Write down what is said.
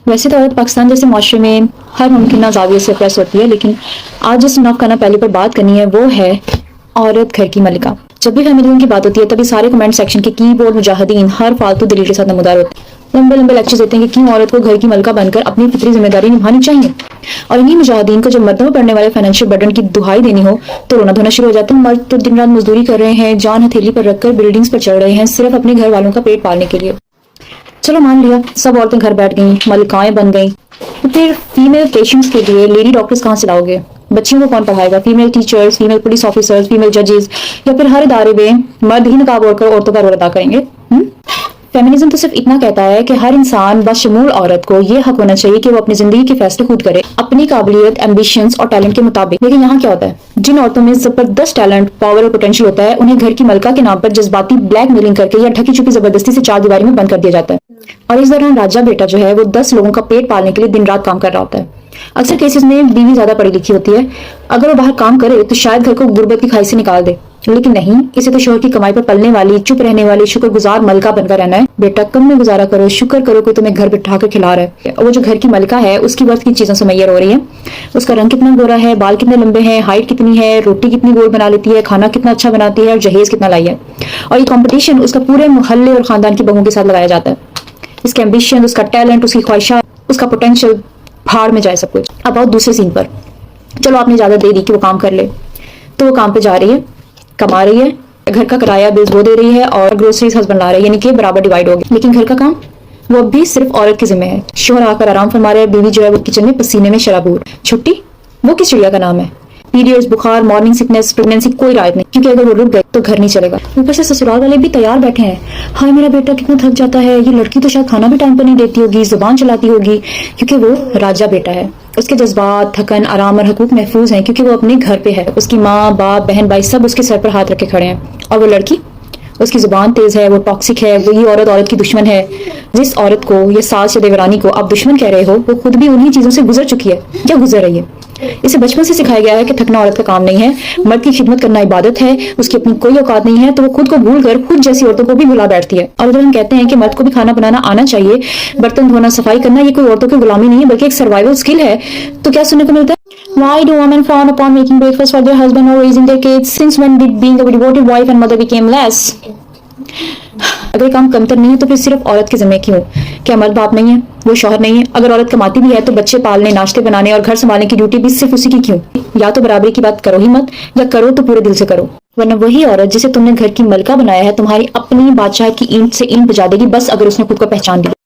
ویسے تو عورت پاکستان جیسے معاشرے میں ہر ممکنہ زاویے سے پریس ہوتی ہے، لیکن آج جس نوک کا پہلے پر بات کرنی ہے وہ ہے عورت گھر کی ملکہ۔ جب بھی فیمنزم کی بات ہوتی ہے تبھی سارے کمنٹ سیکشن کے کی بورڈ مجاہدین ہر فالتو دلیل کے ساتھ نمودار ہوتے ہیں، لمبے لمبے لیکچر دیتے ہیں کہ کیوں عورت کو گھر کی ملکہ بن کر اپنی فطری ذمہ داری نبھانی چاہیے، اور انہی مجاہدین کو جب مردوں پر پڑنے والے فائنینشیل برڈن کی دہائی دینی ہو تو رونا دھونا شروع ہو جاتا ہے۔ مرد تو دن رات مزدوری کر رہے ہیں، جان ہتھیلی پر رکھ کر بلڈنگز پر چڑھ رہے ہیں صرف اپنے گھر والوں کا پیٹ پالنے کے لیے۔ چلو مان لیا سب عورتیں گھر بیٹھ گئیں، ملکائیں بن گئیں، تو پھر فیمیل پیشنٹس کے لیے لیڈی ڈاکٹرز کہاں سے لاؤ گے؟ بچیوں کو کون پڑھائے گا؟ Female teachers, female police officers, female ججز، یا پھر ہر ادارے میں مرد ہی نقاب اوڑھ کر عورتوں کا رول ادا کریں گے؟ فیمنزم تو صرف اتنا کہتا ہے کہ ہر انسان بشمول عورت کو یہ حق ہونا چاہیے کہ وہ اپنی زندگی کے فیصلے خود کرے اپنی قابلیت، ایمبیشنز اور ٹیلنٹ کے مطابق۔ لیکن یہاں کیا ہوتا ہے؟ جن عورتوں میں زبردست ٹیلنٹ، پاور اور پوٹینشیل ہوتا ہے انہیں گھر کی ملکہ کے نام پر جذباتی بلیک میلنگ کر کے یا ڈھکی چھپی زبردستی سے چار دیواری میں بند کر دیا جاتا ہے، اور اس دوران راجہ بیٹا جو ہے وہ 10 لوگوں کا پیٹ پالنے کے لیے دن رات کام کر رہا ہوتا ہے۔ اکثر کیسز میں بیوی زیادہ پڑھی لکھی ہوتی ہے، اگر وہ باہر کام کرے تو شاید گھر کو غربت کی کھائی سے نکال دے، لیکن نہیں، اسے تو شوہر کی کمائی پر پلنے والی، چپ رہنے والی، شکر گزار ملکہ بن کر رہنا ہے۔ بیٹا کم میں گزارا کرو، شکر کرو کوئی تمہیں گھر بٹھا کر کھلا رہا ہے۔ اور وہ جو گھر کی ملکہ ہے اس کی برتھ کی چیزوں سے میسر ہو رہی ہے، اس کا رنگ کتنا گورا ہے، بال کتنے لمبے ہیں، ہائٹ کتنی ہے، روٹی کتنی گول بنا لیتی ہے، کھانا کتنا اچھا بناتی ہے، اور جہیز کتنا لائی ہے۔ اور یہ کمپٹیشن اس کا پورے محلے اور خاندان کی بہوؤں کے ساتھ لگایا جاتا ہے۔ اس کے ایمبیشن، اس کا ٹیلنٹ، اس کی خواہشات، اس کا پوٹینشیل، بھاڑ میں جائے سب کچھ۔ اب آؤ دوسرے سین پر۔ چلو آپ نے اجازت دے دی کہ وہ کام کر لے، تو وہ کام پہ جا رہی ہے، کما رہی ہے، گھر کا کرایہ بلز وہ دے رہی ہے اور گروسریز ہسبینڈ لا رہے ہیں، یعنی کہ برابر ڈیوائڈ ہوگی۔ لیکن گھر کا کام وہ اب بھی صرف عورت کے ذمہ ہے۔ شوہر آ کر آرام فرما رہے ہیں، بیوی جو ہے وہ کچن میں پسینے میں شرابور۔ چھٹی وہ کس چڑیا کا نام ہے؟ پیریڈز، بخار، مارننگ سکنس، پریگنینسی کوئی رعایت نہیں، کیونکہ اگر وہ رک گئے تو گھر نہیں چلے گا۔ اوپر سے سسرال والے بھی تیار بیٹھے ہیں، ہائے میرا بیٹا کتنا تھک جاتا ہے، یہ لڑکی تو شاید کھانا بھی ٹائم پر نہیں دیتی ہوگی، زبان چلاتی ہوگی، کیونکہ وہ راجہ بیٹا ہے۔ اس کے جذبات، تھکن، آرام اور حقوق محفوظ ہیں کیونکہ وہ اپنے گھر پہ ہے۔ اس کی ماں، باپ، بہن بھائی سب اس کے سر پر ہاتھ رکھے کھڑے ہیں، اور وہ لڑکی، اس کی زبان تیز ہے، وہ ٹاکسک ہے، وہی عورت کی دشمن ہے۔ جس عورت کو یا ساس یا دیورانی کو آپ دشمن کہہ رہے ہو وہ خود بھی انہی چیزوں سے گزر چکی ہے یا گزر رہی ہے۔ اسے بچپن سے سکھایا گیا ہے کہ تھکنا عورت کا کام نہیں ہے، مرد کی خدمت کرنا عبادت ہے، اس کی اپنی کوئی اوقات نہیں ہے، تو وہ خود کو بھول کر خود جیسی عورتوں کو بھی بھلا بیٹھتی ہے۔ اور اگر ہم کہتے ہیں کہ مرد کو بھی کھانا بنانا آنا چاہیے، برتن دھونا، صفائی کرنا یہ کوئی عورتوں کی غلامی نہیں ہے بلکہ ایک سروائیول اسکل ہے، تو کیا سننے کو ملتا ہے؟ Why do women frown upon making breakfast for their husband or raising their kids? Since when did being a devoted wife and mother became less? اگر کام کمتر نہیں ہے تو پھر صرف عورت کے ذمہ کیوں؟ کیا مرد باپ نہیں ہے؟ وہ شوہر نہیں ہے؟ اگر عورت کماتی بھی ہے تو بچے پالنے، ناشتے بنانے اور گھر سنبھالنے کی ڈیوٹی بھی صرف اسی کی کیوں؟ یا تو برابری کی بات کرو ہی مت، یا کرو تو پورے دل سے کرو، ورنہ وہی عورت جسے تم نے گھر کی ملکہ بنایا ہے تمہاری اپنی بادشاہ کی اینٹ سے اینٹ بجا دے گی، بس اگر اس نے خود کو پہچان لی۔